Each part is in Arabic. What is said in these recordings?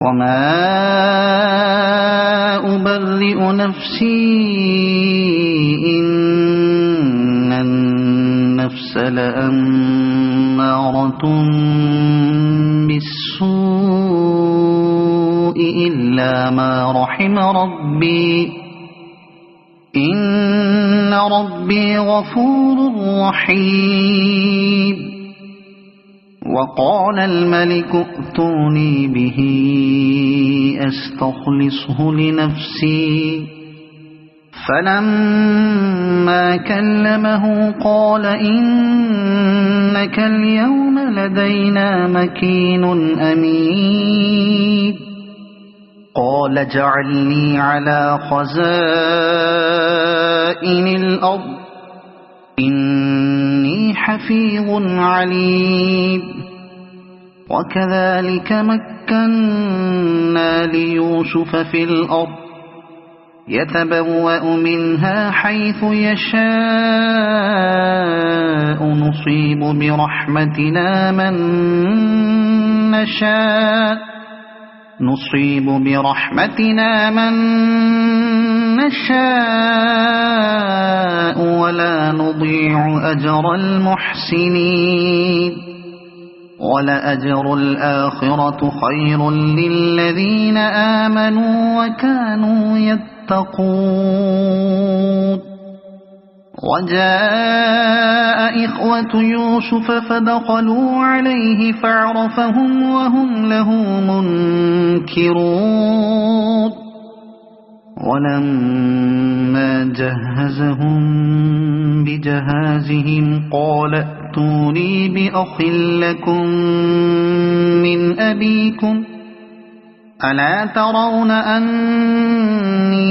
وما أبرئ نفسي إن النفس لأمارة بالسوء إلا ما رحم ربي إن ربي غفور رحيم. وقال الملك ائتوني به أستخلصه لنفسي فلما كلمه قال إنك اليوم لدينا مكين أمين. قال اجعلني على خزائن الأرض إني حفيظ عليم. وكذلك مكنا ليوسف في الأرض يتبوأ منها حيث يشاء نصيب برحمتنا من نشاء ولا نضيع أجر المحسنين. ولأجر الآخرة خير للذين آمنوا وكانوا يتقون. وجاء إخوة يوسف فدخلوا عليه فعرفهم وهم له منكرون. ولما جهزهم بجهازهم قال ائتوني بأخ لكم من أبيكم ألا ترون أني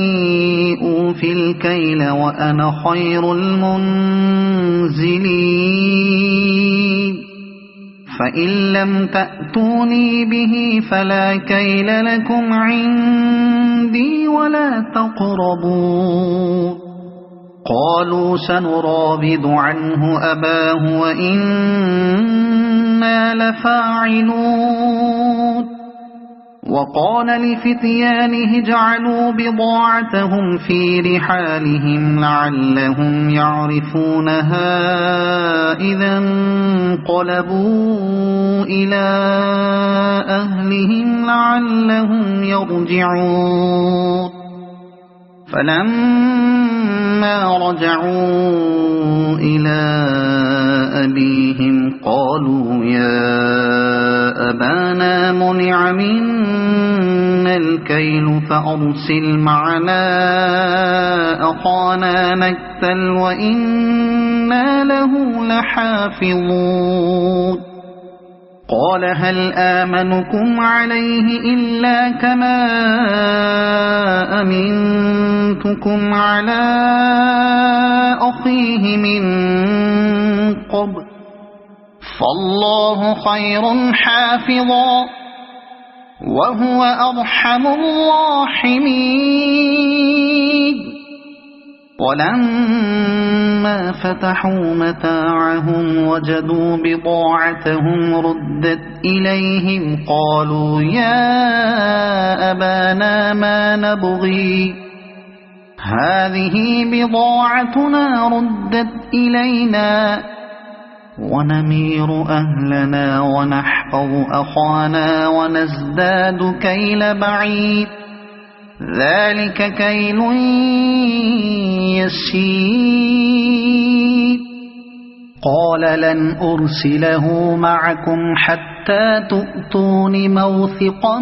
أوفي الكيل وأنا خير المنزلين فإن لم تأتوني به فلا كيل لكم عندي ولا تقربون. قالوا سنراود عنه أباه وإنا لفاعلون. وقال لفتيانه اجعلوا بضاعتهم في رحالهم لعلهم يعرفونها إذا انقلبوا إلى أهلهم لعلهم يرجعون. فلما رجعوا إلى أبيهم قالوا يا أبانا منع منا الكيل فأرسل معنا أخانا نكتل وإنا له لحافظون. قال هل آمنكم عليه إلا كما أمنتكم على أخيه من قبل فالله خير حافظا وهو أرحم الراحمين. ولما فتحوا متاعهم وجدوا بضاعتهم ردت إليهم قالوا يا أبانا ما نبغي هذه بضاعتنا ردت إلينا ونمير أهلنا ونحفظ أخانا ونزداد كيل بعيد ذلك كيل يسير. قال لن أرسله معكم حتى تؤتون موثقا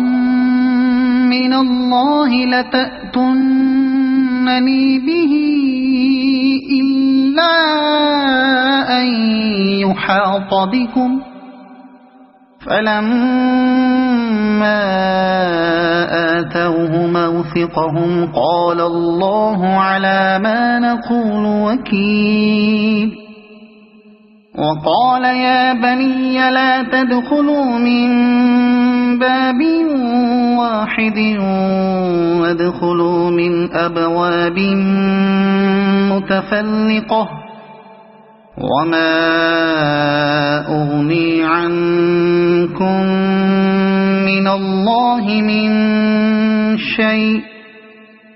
من الله لتأتونني به إلا أن يحاط بكم. فلما آتوه موثقهم قال الله على ما نقول وكيل. وقال يا بني لا تدخلوا من باب واحد وادخلوا من أبواب متفرقة وما أغني عنكم من الله من شيء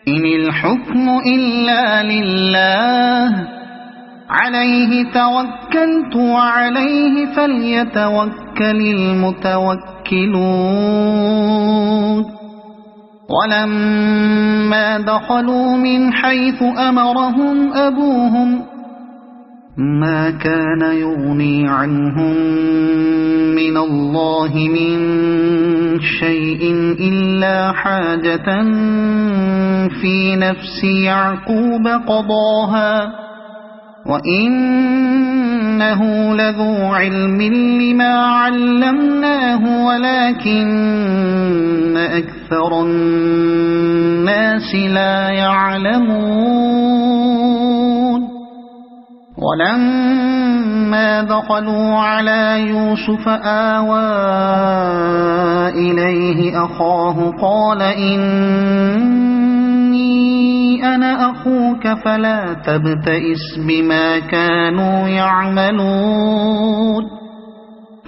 إن الحكم إلا لله عليه توكلت وعليه فليتوكل المتوكلون ولما دخلوا من حيث أمرهم أبوهم ما كان يغني عنهم من الله من شيء إلا حاجة في نفس يعقوب قضاها وإنه لذو علم لما علمناه ولكن أكثر الناس لا يعلمون ولما دخلوا على يوسف آوى إليه أخاه قال إني أنا أخوك فلا تبتئس بما كانوا يعملون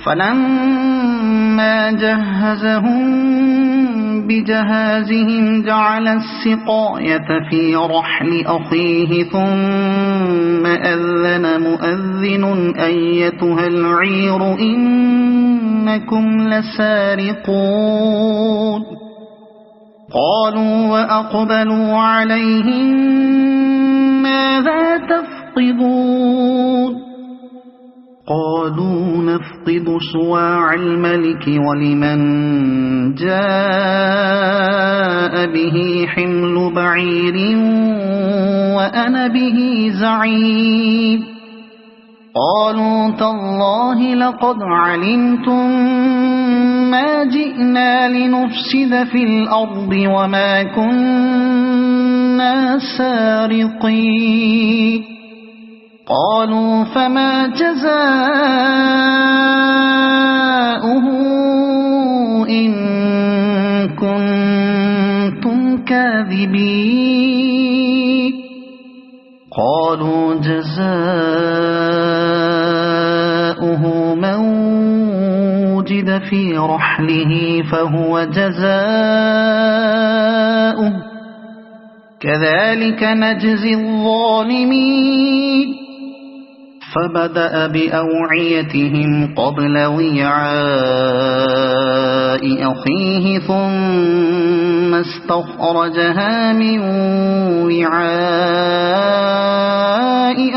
فلما جهزهم بجهازهم جعل السقاية في رحل أخيه ثم أذن مؤذن أيتها العير إنكم لسارقون قالوا وأقبلوا عليهم ماذا تفقدون قالوا نفقد صواع الملك ولمن جاء به حمل بعير وأنا به زعيم قالوا تالله لقد علمتم ما جئنا لنفسد في الأرض وما كنا سارقين قالوا فما جزاؤه إن كنتم كاذبين قالوا جزاؤه من وجد في رحله فهو جزاؤه كذلك نجزي الظالمين فبدأ بأوعيتهم قبل وعاء أخيه ثم استخرجها من وعاء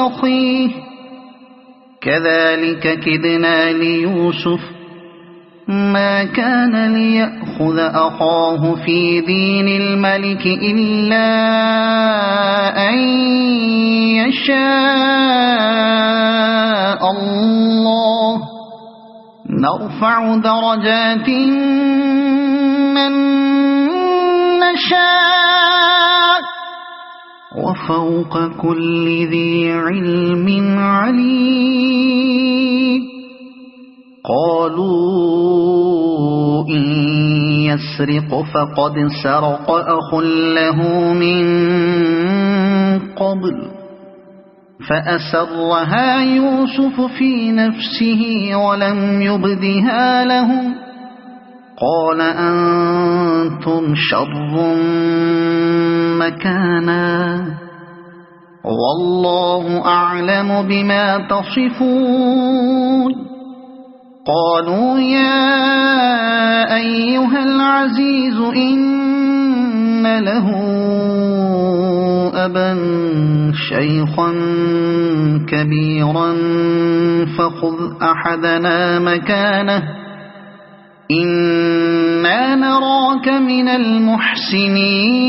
أخيه كذلك كدنا ليوسف ما كان ليأخذ أخاه في دين الملك إلا أن يشاء الله نرفع درجات من نشاء وفوق كل ذي علم عليم قالوا إن يسرق فقد سرق أخ له من قبل فأسرها يوسف في نفسه ولم يبدها لهم قال أنتم شر مكانا والله أعلم بما تصفون قالوا يا أيها العزيز إن له أبا شيخا كبيرا فخذ أحدنا مكانه إنا نراك من المحسنين